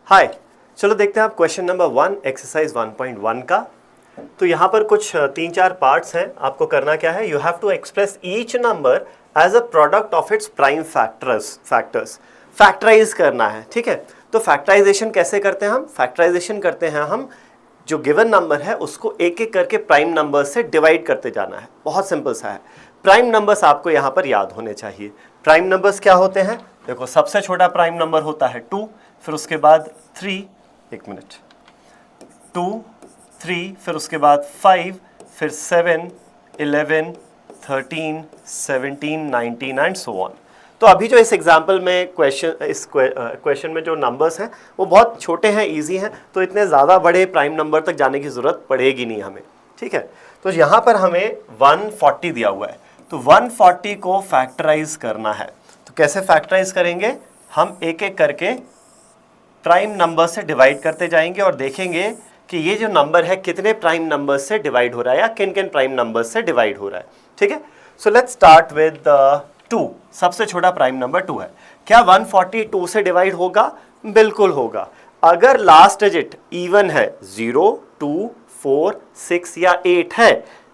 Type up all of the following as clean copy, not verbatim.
हाय, चलो देखते हैं आप क्वेश्चन नंबर 1 एक्सरसाइज 1.1 का। तो यहाँ पर कुछ 3-4 पार्ट्स हैं। आपको करना क्या है, you have to express each number as a product of its prime factors. Factorise करना है, ठीक है। तो फैक्टराइजेशन कैसे करते हैं हम? फैक्टराइजेशन करते हैं हम जो गिवन नंबर है उसको एक एक करके प्राइम नंबर से डिवाइड करते जाना है। बहुत सिंपल सा है। प्राइम नंबर्स आपको यहाँ पर याद होने चाहिए। प्राइम नंबर्स क्या होते हैं? देखो, सबसे छोटा प्राइम नंबर होता है 2, फिर उसके बाद 3, 1 मिनट, 2, 3, फिर उसके बाद 5, फिर 7, 11, 13, 17, 19 एंड सो ऑन। तो अभी जो इस एग्जाम्पल में क्वेश्चन में जो नंबर्स हैं वो बहुत छोटे हैं, इजी हैं, तो इतने ज़्यादा बड़े प्राइम नंबर तक जाने की ज़रूरत पड़ेगी नहीं हमें, ठीक है। तो यहाँ पर हमें 140 दिया हुआ है, तो 140 को फैक्टराइज करना है। तो कैसे फैक्टराइज करेंगे? हम एक एक करके प्राइम नंबर से डिवाइड करते जाएंगे और देखेंगे कि ये जो नंबर है कितने प्राइम नंबर से डिवाइड हो रहा है या किन किन प्राइम नंबर से डिवाइड हो रहा है, ठीक है। So let's start with 2। सबसे छोटा प्राइम नंबर 2 है। क्या 142 से डिवाइड होगा? बिल्कुल होगा। अगर लास्ट डिजिट इवन है, 0, 2, 4, 6 या 8 है,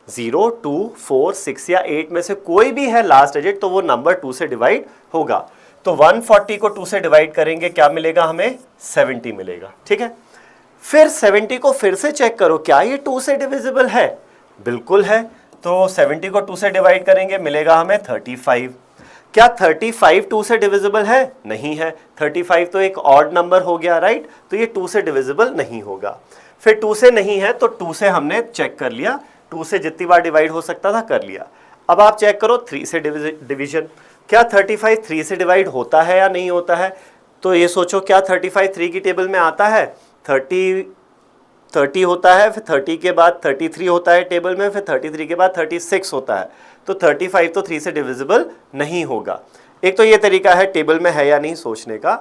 0, 2, 4, 6 या 8 में से कोई भी है लास्ट डिजिट, तो वो नंबर 2 से डिवाइड होगा। तो 140 को 2 से डिवाइड करेंगे, क्या मिलेगा हमें? 70 मिलेगा, ठीक है। फिर 70 को फिर से चेक करो, क्या ये 2 से डिविजिबल है? बिल्कुल है। तो 70 को 2 से डिवाइड करेंगे, मिलेगा हमें 35। क्या 35 2 से डिविजिबल है? नहीं है। 35 तो एक ऑड नंबर हो गया, राइट। तो ये 2 से डिविजिबल नहीं होगा। फिर 2 से नहीं है तो 2 से हमने चेक कर लिया, 2 से जितनी बार डिवाइड हो सकता था कर लिया। अब आप चेक करो 3 से डिवीजन। क्या 35 3 से डिवाइड होता है या नहीं होता है? तो ये सोचो, क्या 35 3 की टेबल में आता है? 30 होता है, फिर 30 के बाद 33 होता है टेबल में, फिर 33 के बाद 36 होता है। तो 35 तो 3 से डिविजिबल नहीं होगा। एक तो ये तरीका है टेबल में है या नहीं सोचने का।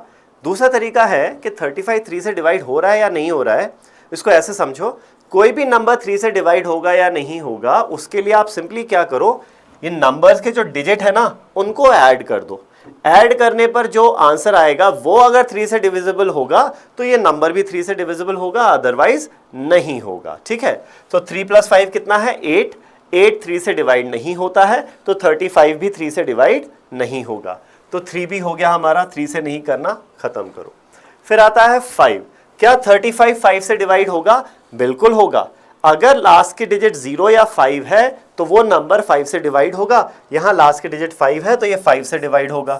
दूसरा तरीका है कि 35 3 से डिवाइड हो रहा है या नहीं हो रहा है। इसको ऐसे समझो, कोई भी नंबर 3 से डिवाइड होगा या नहीं होगा, उसके लिए आप सिंपली क्या करो, ये नंबर्स के जो डिजिट है ना उनको ऐड कर दो। ऐड करने पर जो आंसर आएगा वो अगर 3 से डिविजिबल होगा तो ये नंबर भी 3 से डिविजिबल होगा, अदरवाइज नहीं होगा, ठीक है। तो 3 + 5 कितना है? 8। 8 3 से डिवाइड नहीं होता है, तो 35 भी 3 से डिवाइड नहीं होगा। तो 3 भी हो गया हमारा, 3 से नहीं करना, खत्म करो। फिर आता है 5। क्या 35 5 से डिवाइड होगा? बिल्कुल होगा। अगर लास्ट की डिजिट 0 या 5 है तो वो नंबर 5 से डिवाइड होगा। यहाँ लास्ट की डिजिट 5 है तो ये 5 से डिवाइड होगा।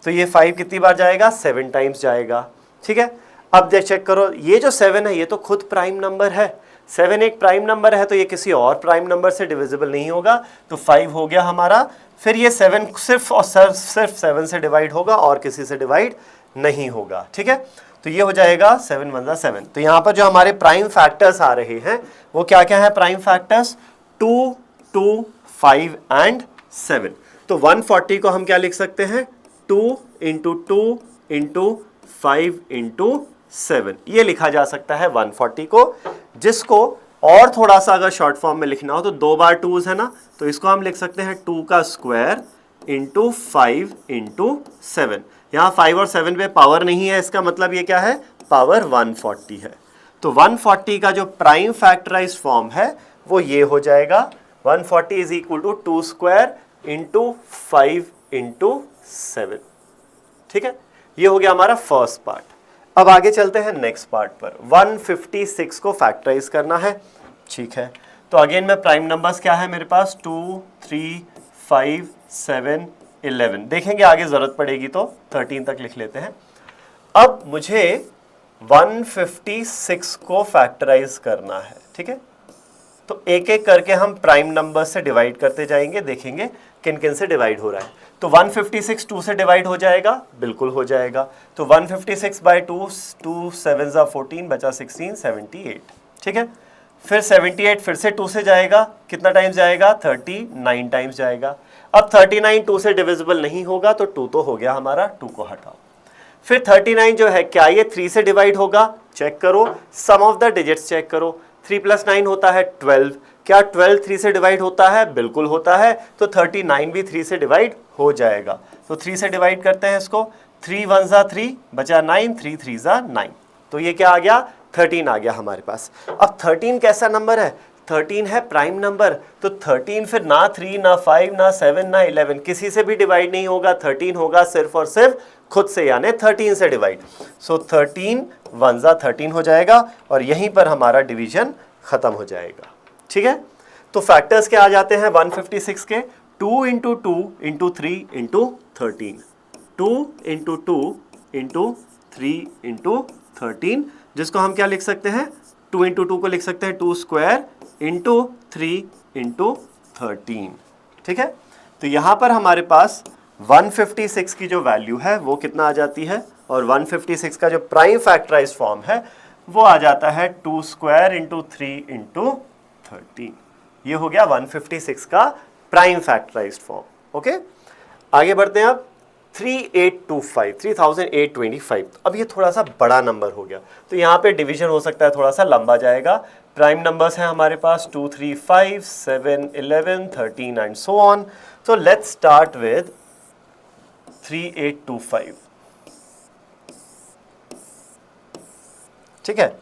तो ये 5 कितनी बार जाएगा? 7 टाइम्स जाएगा, ठीक है। अब चेक करो, ये जो 7 है ये तो खुद प्राइम नंबर है। 7 एक प्राइम नंबर है तो ये किसी और प्राइम नंबर से डिविजिबल नहीं होगा। तो 5 हो गया हमारा। फिर ये 7 सिर्फ और सिर्फ 7 से डिवाइड होगा और किसी से डिवाइड नहीं होगा, ठीक है। तो ये हो जाएगा 7 × 7। तो यहाँ पर जो हमारे प्राइम फैक्टर्स आ रहे हैं वो क्या क्या है? Prime factors 2, 2, 5 and 7। तो 140 को हम क्या लिख सकते हैं? 2 × 2 × 5 × 7, ये लिखा जा सकता है 140 को। जिसको और थोड़ा सा अगर शॉर्ट फॉर्म में लिखना हो तो 2 बार 2s है ना, तो इसको हम लिख सकते हैं 2 का स्क्वायर × 5 × 7। यहाँ 5 और 7 पे पावर नहीं है, इसका मतलब ये क्या है? पावर 140 है। तो 140 का जो प्राइम फैक्टराइज फॉर्म है वो ये हो जाएगा, 140 = 2 स्क्वायर × 5 × 7, ठीक है। ये हो गया हमारा फर्स्ट पार्ट। अब आगे चलते हैं नेक्स्ट पार्ट पर। 156 को फैक्टराइज करना है, ठीक है। तो अगेन में प्राइम नंबर्स क्या है मेरे पास? 2, 3, 5, 7, 11। देखेंगे आगे जरूरत पड़ेगी तो 13 तक लिख लेते हैं। अब मुझे 156 को फैक्टराइज करना है, ठीक है। तो एक एक करके हम प्राइम नंबर से डिवाइड करते जाएंगे, देखेंगे किन किन से डिवाइड हो रहा है। तो 156 2 से डिवाइड हो जाएगा? बिल्कुल हो जाएगा। तो 156 / 2, 2 7 × 14 बचा 16, 78, ठीक है। फिर 78 फिर से 2 से जाएगा, कितना टाइम्स जाएगा? 39 टाइम्स जाएगा। अब 39 2 से डिविजिबल नहीं होगा तो 2 तो हो गया हमारा, 2 को हटाओ। फिर 39 जो है क्या ये 3 से डिवाइड होगा? चेक करो, sum of the digits check करो। 3 + 9 होता है 12। क्या 12 3 से डिवाइड होता है? बिल्कुल होता है। तो 39 भी 3 से डिवाइड हो जाएगा। तो 3 से डिवाइड करते हैं इसको। 3 × 1 = 3 बचा 9, 3 × 3 = 9, तो ये क्या आ गया, 13 आ गया हमारे पास। अब 13 कैसा नंबर है, 13 है प्राइम नंबर, तो 13 फिर ना 3 ना 5 ना 7 ना 11 किसी से भी डिवाइड नहीं होगा, 13 होगा सिर्फ और सिर्फ खुद से, यानी 13 से डिवाइड। सो 13 1 जा 13 हो जाएगा और यहीं पर हमारा डिवीजन खत्म हो जाएगा। ठीक है, तो फैक्टर्स क्या आ जाते हैं 156 के, 2 into 2 into 3 into 13, 2 into 2 into 3 into 13, जिसको हम क्या लिख सकते हैं, 2 इंटू 2 को लिख सकते हैं 2 स्क्वायर इंटू 3 इंटू 13। ठीक है, तो यहां पर हमारे पास 156 की जो वैल्यू है वो कितना आ जाती है, और 156 का जो प्राइम फैक्टराइज्ड फॉर्म है वो आ जाता है 2 स्क्वायर इंटू 3 इंटू 13। ये हो गया 156 का प्राइम फैक्टराइज्ड फॉर्म। ओके, आगे बढ़ते हैं अब 3825। अब ये थोड़ा सा बड़ा नंबर हो गया, तो यहाँ पे डिवीजन हो सकता है थोड़ा सा लंबा जाएगा। प्राइम नंबर्स हैं हमारे पास 2, 3, 5, 7, 11, 13 एंड सो ऑन। तो लेट्स स्टार्ट विद 3825। ठीक है,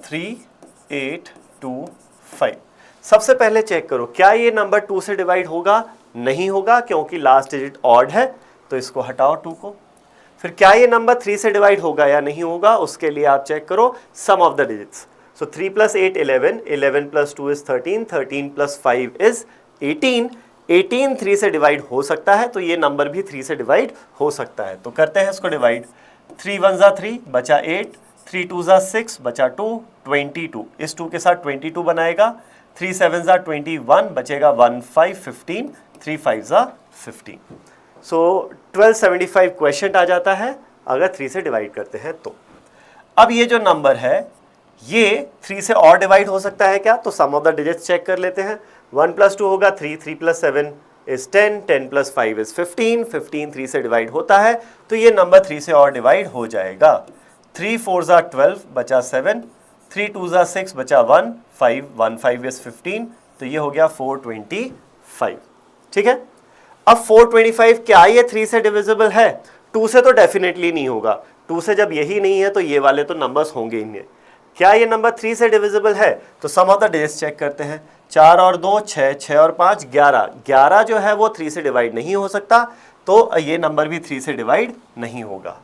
3825। सबसे पहले चेक करो क्या ये नंबर 2 से डिवाइड होगा, नहीं होगा क्योंकि लास्ट डिजिट ऑड है, तो इसको हटाओ 2 को। फिर क्या ये नंबर 3 से डिवाइड होगा या नहीं होगा, उसके लिए आप चेक करो sum of the digits. So 3 + 8 11, 11 + 2 is 13, 13 + 5 is 18, 18 3 से डिवाइड हो सकता है, तो ये नंबर भी 3 से डिवाइड हो सकता है। तो करते हैं इसको डिवाइड, 3 1 जा 3 बचा 8, 3 2 जा 6 बचा 2, 22 इस 2 के साथ 22 बनाएगा, 3 7 जा 21 बचेगा 1 5 15, 3 5 जा 15। सो 1275 क्वेश्चन आ जाता है अगर 3 से डिवाइड करते हैं तो। अब ये जो नंबर है ये 3 से और डिवाइड हो सकता है क्या, तो सम ऑफ द डिजिट्स चेक कर लेते हैं। 1 + 2 होगा 3, 3 + 7 इज 10, 10 + 5 इज 15, 15 3 से डिवाइड होता है, तो ये नंबर 3 से और डिवाइड हो जाएगा। 3 4 जा 12 बचा 7, 3 2 जा 6 बचा 1 5, 1 5 इज 15, तो ये हो गया 425। ठीक है, अब 425 क्या ये 3 से डिविजिबल है, 2 से तो डेफिनेटली नहीं होगा, 2 से जब यही नहीं है तो ये वाले तो नंबर्स होंगे ही नहीं। क्या ये नंबर 3 से डिविजिबल है, तो सम ऑफ द डिजिट्स चेक करते हैं। 4 और 2 6, 6 और 5 11, 11 जो है वो 3 से डिवाइड नहीं हो सकता, तो ये नंबर भी 3 से डिवाइड नहीं होगा।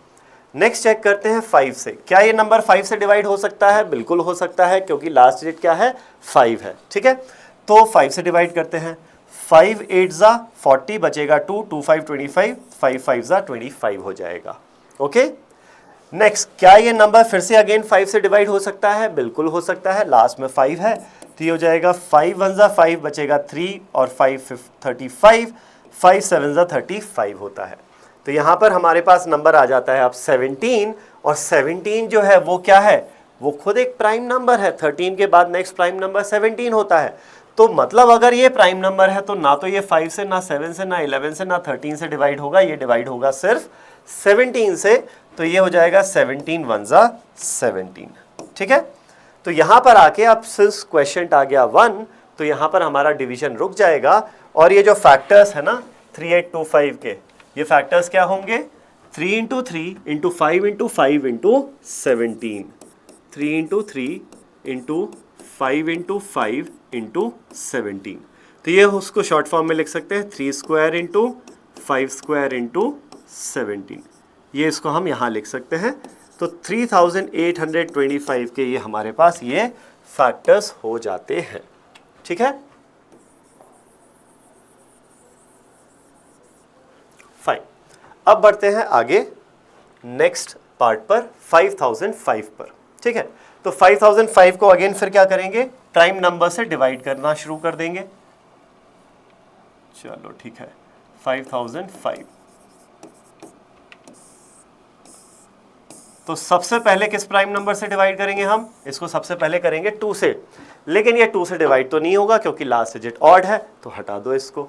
नेक्स्ट चेक करते हैं 5 से, क्या ये नंबर 5 से डिवाइड हो सकता है, बिल्कुल हो सकता है क्योंकि लास्ट डिजिट क्या है 5 है। ठीक है, तो 5 से डिवाइड करते हैं, 5 8 जा 40 बचेगा 2, 2 5 25, 5 5 जा 25 हो जाएगा। ओके, नेक्स्ट क्या ये नंबर फिर से अगेन 5 से डिवाइड हो सकता है, बिल्कुल हो सकता है, लास्ट में 5 है, तो ये हो जाएगा 5 1 जा 5 बचेगा 3 और 5 35, 5 7 जा 35 होता है। तो यहाँ पर हमारे पास नंबर आ जाता है अब 17, और 17 जो है वो क्या है, वो खुद एक प्राइम नंबर है। 13 के बाद नेक्स्ट प्राइम नंबर 17 होता है, तो मतलब अगर ये प्राइम नंबर है तो ना तो ये 5 से, ना 7 से, ना 11 से, ना 13 से डिवाइड होगा, ये डिवाइड होगा सिर्फ 17 से, तो ये हो जाएगा 17 1 जा 17। ठीक है, तो यहाँ पर आके अब सिंस क्वेश्चन आ गया 1, तो यहाँ पर हमारा डिवीजन रुक जाएगा, और ये जो फैक्टर्स है ना 3825 के, ये फैक्टर्स क्या होंगे, 3 into 3 into 5 into 5 into 17, 3 into 3 into 5 into 5 into 17, तो ये उसको शॉर्ट फॉर्म में लिख सकते हैं 3 स्क्वायर इंटू 5 स्क्वायर इंटू 17, ये इसको हम यहाँ लिख सकते हैं। तो 3825 के ये हमारे पास ये फैक्टर्स हो जाते हैं। ठीक है, फाइन। अब बढ़ते हैं आगे नेक्स्ट पार्ट पर, 5005 पर। ठीक है, तो 5005 को अगेन फिर क्या करेंगे, प्राइम नंबर से डिवाइड करना शुरू कर देंगे। चलो ठीक है, 5005, तो सबसे पहले किस प्राइम नंबर से डिवाइड करेंगे हम, इसको सबसे पहले करेंगे 2 से, लेकिन ये 2 से डिवाइड तो नहीं होगा क्योंकि लास्ट डिजिट ऑड है, तो हटा दो इसको।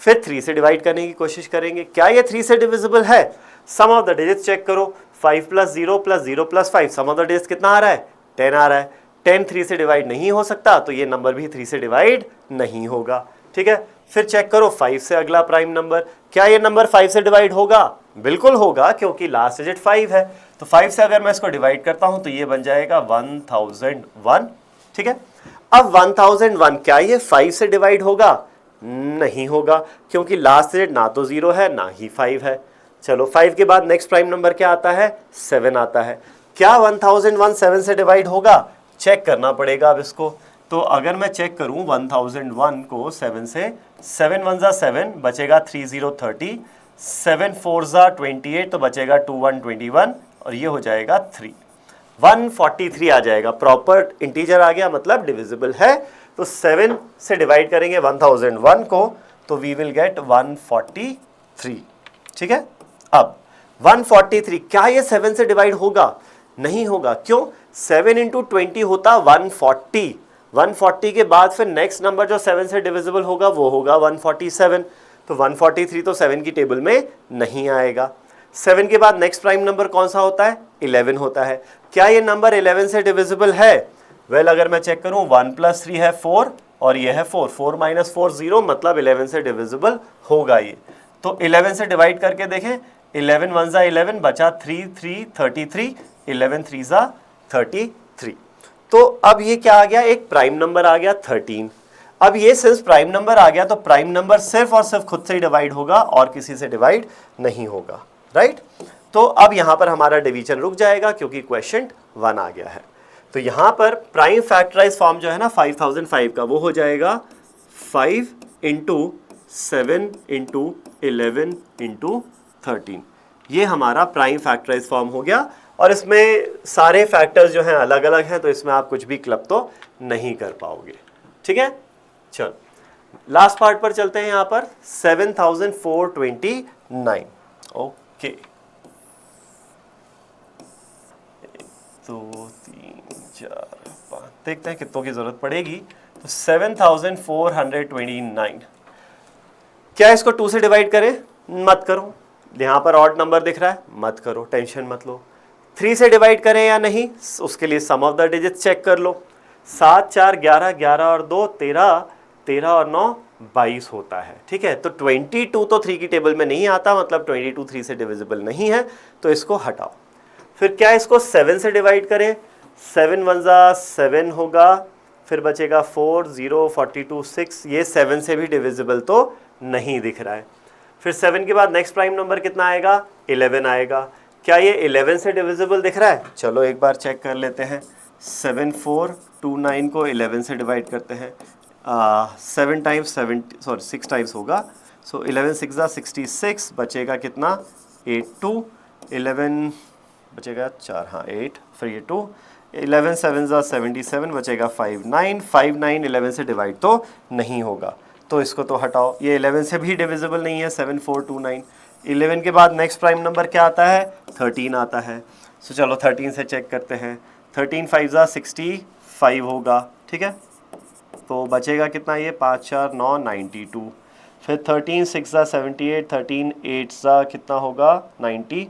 फिर 3 से डिवाइड करने की कोशिश करेंगे, क्या ये 3 से डिविजिबल है, सम ऑफ द डिजिट्स चेक करो, 5 + 0 + 0 + 5, सम ऑफ द डिजिट्स कितना आ रहा है, 10 आ रहा है, 10 3 से डिवाइड नहीं हो सकता, तो ये नंबर भी 3 से डिवाइड नहीं होगा। ठीक है, फिर चेक करो 5 से अगला प्राइम नंबर, क्या ये नंबर 5 से डिवाइड होगा, बिल्कुल होगा क्योंकि लास्ट डिजिट 5 है, तो 5 से अगर मैं इसको डिवाइड करता हूं तो ये बन जाएगा 1001, ठीक है। अब 1001 क्या ये 5 से डिवाइड होगा? नहीं होगा, क्योंकि लास्ट डिजिट ना तो 0 है ना ही 5 है। चलो 5 के बाद नेक्स्ट प्राइम नंबर क्या आता है? 7 आता है। क्या 1001 7 से डिवाइड होगा? चेक करना पड़ेगा अब इसको। तो अगर मैं चेक करूं 1001 को 7 से, 7 1 जा 7, बचेगा 3 0 30, 7 4 जा 28, तो बचेगा 2 1 21, और ये हो जाएगा 3, 143 आ जाएगा। प्रॉपर इंटीजर आ गया, मतलब डिविजिबल है। तो 7 से डिवाइड करेंगे 1001 को, तो वी विल गेट 143, ठीक है। अब 143 क्या ये 7 से डिवाइड होगा? नहीं होगा। क्यों? 7 इंटू 20 होता 140, 140 के बाद फिर नेक्स्ट नंबर जो 7 से डिविजिबल होगा वो होगा 147, तो 143 तो 7 की टेबल में नहीं आएगा। 7 के बाद नेक्स्ट प्राइम नंबर कौन सा होता है? 11 होता है। क्या ये नंबर 11 से डिविजिबल है? वेल, अगर मैं चेक करूं 1 + 3 है 4, और ये है 4, 4 - 4 0, मतलब 11 से डिविजिबल होगा ये। तो 11 से डिवाइड करके देखें, 11 1 जा 11, बचा 3 3 33, 11 3 जा 33। तो अब ये क्या आ गया? एक प्राइम नंबर आ गया 13। अब ये सिर्फ प्राइम नंबर आ गया, तो प्राइम नंबर सिर्फ और सिर्फ खुद से ही डिवाइड होगा और किसी से डिवाइड नहीं होगा, राइट। तो अब यहां पर हमारा डिवीजन रुक जाएगा, क्योंकि क्वेश्चन 1 आ गया है। तो यहां पर प्राइम फैक्टराइज फॉर्म जो है ना 5005 का, वो हो जाएगा 5 × 7 × 11 × 13। ये हमारा प्राइम फैक्टराइज फॉर्म हो गया। और इसमें सारे फैक्टर्स जो हैं अलग अलग हैं, तो इसमें आप कुछ भी क्लब तो नहीं कर पाओगे, ठीक है। चलो लास्ट पार्ट पर चलते हैं। यहां पर 7429, ओके, 1 2 3 4 5, देखते हैं कितनों की जरूरत पड़ेगी। तो 7429, क्या इसको 2 से डिवाइड करें? मत करो। यहां पर ऑड नंबर दिख रहा है, मत करो, टेंशन मत लो। 3 से डिवाइड करें या नहीं, उसके लिए सम ऑफ द डिजिट्स चेक कर लो। 7 4 11, 11 और 2 13, 13 और 9 22 होता है, ठीक है। तो 22 तो 3 की टेबल में नहीं आता, मतलब 22 3 से डिविजिबल नहीं है, तो इसको हटाओ। फिर क्या इसको 7 से डिवाइड करें? 7 1 जा 7 होगा, फिर बचेगा 4 0 42 6, ये 7 से भी डिविजिबल तो नहीं दिख रहा है। फिर 7 के बाद नेक्स्ट प्राइम नंबर कितना आएगा? 11 आएगा। क्या ये 11 से डिविजिबल दिख रहा है? चलो एक बार चेक कर लेते हैं। 7429 को 11 से डिवाइड करते हैं। 6 टाइम्स होगा, सो 11 6 जा 66, बचेगा कितना? 8 2, 11 बचेगा 4, हाँ 8, फिर ये 2, 11 7 जा 77, बचेगा 5 9, 5 9 11 से डिवाइड तो नहीं होगा, तो इसको तो हटाओ। ये 11 से भी डिविजिबल नहीं है 7429। 11 के बाद नेक्स्ट प्राइम नंबर क्या आता है? 13 आता है। सो चलो 13 से चेक करते हैं। 13 5 जा 65 होगा, ठीक है। तो बचेगा कितना? ये 5 4 9 92। फिर 13 6 जा 78, 13 8 जा कितना होगा? 90,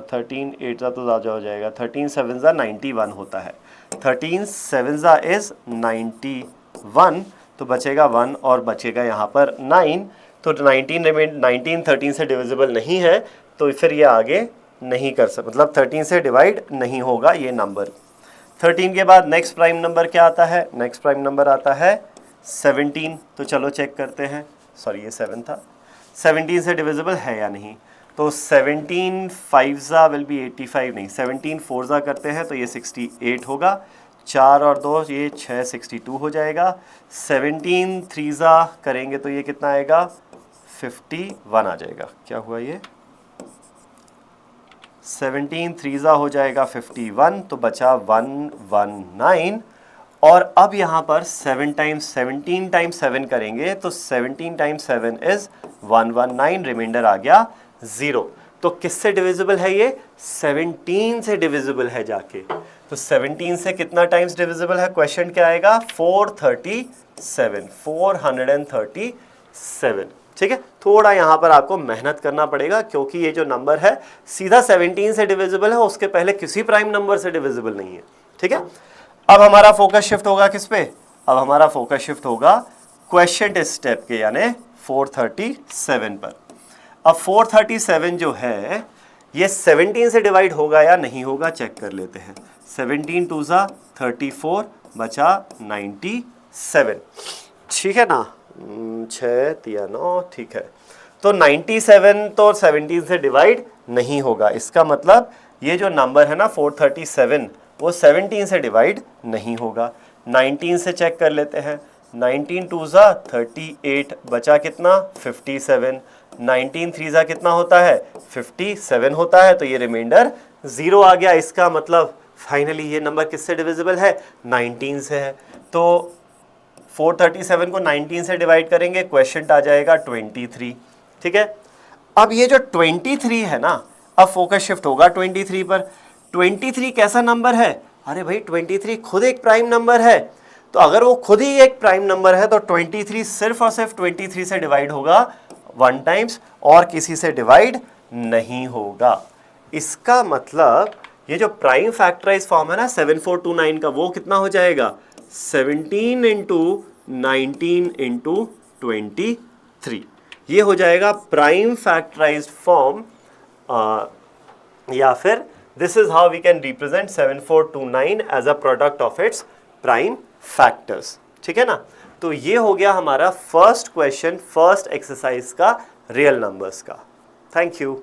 13 8 जा तो ज़्यादा हो जाएगा, 13 7 जा 91 होता है। 13 7 जा इज़ 91, तो बचेगा 1 और बचेगा यहाँ पर 9। तो 19 13 से डिविजिबल नहीं है, तो फिर ये आगे नहीं कर सकते, मतलब 13 से डिवाइड नहीं होगा ये नंबर। 13 के बाद नेक्स्ट प्राइम नंबर क्या आता है? नेक्स्ट प्राइम नंबर आता है 17। तो चलो चेक करते हैं, सॉरी ये 7 था। 17 से डिविजिबल है या नहीं? तो 17 5 जा विल बी 85, नहीं 17 4 जा करते हैं तो ये 68 होगा। 4 और 2 ये 6 62 हो जाएगा। 17 3 जा करेंगे तो ये कितना आएगा? 51 आ जाएगा। क्या हुआ ये? 17 3 जा हो जाएगा 51, तो बचा 119। और अब यहाँ पर 17 टाइम्स 7 करेंगे तो 17 टाइम्स 7 इज 119, रिमाइंडर आ गया 0। तो किससे डिविजिबल है ये? 17 से डिविजिबल है जाके। तो 17 से कितना टाइम्स डिविजिबल है? क्वेश्चन क्या आएगा? 437, 437, ठीक है। थोड़ा यहाँ पर आपको मेहनत करना पड़ेगा, क्योंकि ये जो नंबर है सीधा 17 से डिविजिबल है, उसके पहले किसी प्राइम नंबर से डिविजिबल नहीं है, ठीक है। अब हमारा फोकस शिफ्ट होगा किस पे? अब हमारा फोकस शिफ्ट होगा क्वेश्चन स्टेप के, यानी 437 पर। अब 437 जो है ये 17 से डिवाइड होगा या नहीं होगा चेक कर लेते हैं। 17 2 ज़ा 34 बचा 97, ठीक है ना, 6 3 9, ठीक है। तो 97 तो 17 से डिवाइड नहीं होगा, इसका मतलब ये जो नंबर है ना 437 वो 17 से डिवाइड नहीं होगा। 19 से चेक कर लेते हैं। 19 2 ज़ा 38 बचा कितना 57, 19 3 ज़ा कितना होता है 57 होता है, तो ये रिमाइंडर 0 आ गया। इसका मतलब फाइनली ये नंबर किससे डिविजिबल है 19 से है। तो 437 को 19 से डिवाइड करेंगे, क्वेश्चन आ जाएगा 23, ठीक है। अब ये जो 23 है ना, अब फोकस शिफ्ट होगा 23 पर। 23 कैसा नंबर है, अरे भाई 23 खुद एक प्राइम नंबर है, तो अगर वो खुद ही एक प्राइम नंबर है तो 23 सिर्फ और सिर्फ 23 से डिवाइड होगा 1 टाइम्स और किसी से डिवाइड नहीं होगा। इसका मतलब ये जो प्राइम फैक्टराइज फॉर्म है ना 7429 का, वो कितना हो जाएगा 17 इंटू 19 इंटू 23, ये हो जाएगा प्राइम फैक्टराइज्ड फॉर्म, या फिर this is how we can represent 7429 as a product of its prime factors, ठीक है ना। तो ये हो गया हमारा फर्स्ट क्वेश्चन फर्स्ट एक्सरसाइज का रियल नंबर्स का। Thank you.